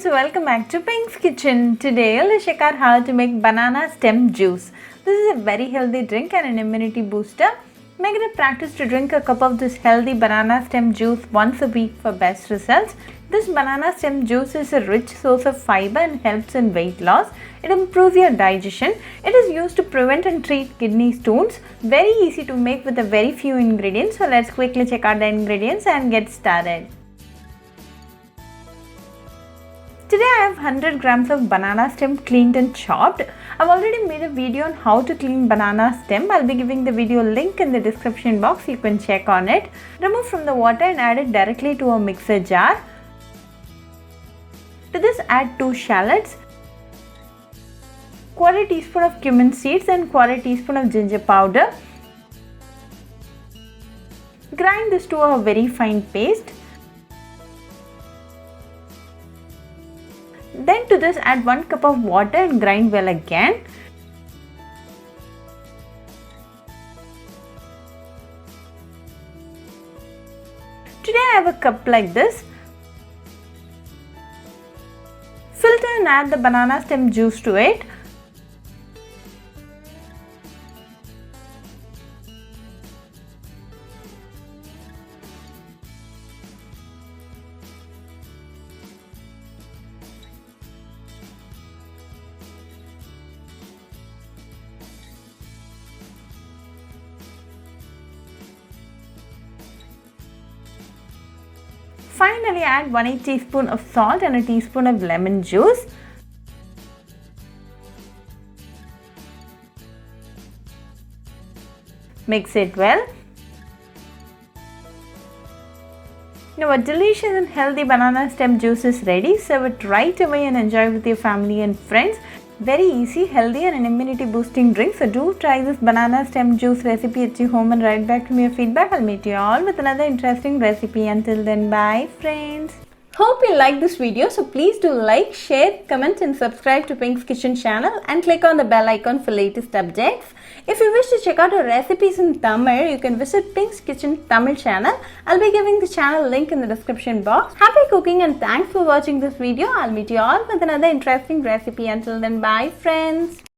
friends, welcome back to Pink's Kitchen. Today let's check out how to make banana stem juice. This is a very healthy drink and an immunity booster. Make it a practice to drink a cup of this healthy banana stem juice once a week for best results. This banana stem juice is a rich source of fiber and helps in weight loss. It improves your digestion. It is used to prevent and treat kidney stones. Very easy to make with a very few ingredients. So let's quickly check out the ingredients and get started. Today I have 100 grams of banana stem cleaned and chopped. I've already made a video on how to clean banana stem. I'll be giving the video link in the description box. You can check on it. Remove from the water and add it directly to a mixer jar. To this add 2 shallots, quarter teaspoon of cumin seeds and quarter teaspoon of ginger powder. Grind this to a very fine paste. Then to this add 1 cup of water and grind well again. Today I have a cup like this. Filter and add the banana stem juice to it. Finally, add 1/8 teaspoon of salt and a teaspoon of lemon juice. Mix it well. Now a delicious and healthy banana stem juice is ready. Serve it right away and enjoy with your family and friends. Very easy, healthy and an immunity boosting drink. So do try this banana stem juice recipe at your home and write back to me your feedback. I'll meet you all with another interesting recipe. Until then, bye friends. Hope you like this video. So please do like, share, comment and subscribe to Pink's Kitchen channel and click on the bell icon for latest updates. If you wish to check out our recipes in Tamil, you can visit Pink's Kitchen Tamil channel. I'll be giving the channel link in the description box. Happy cooking and thanks for watching this video. I'll meet you all with another interesting recipe. Until then, bye friends.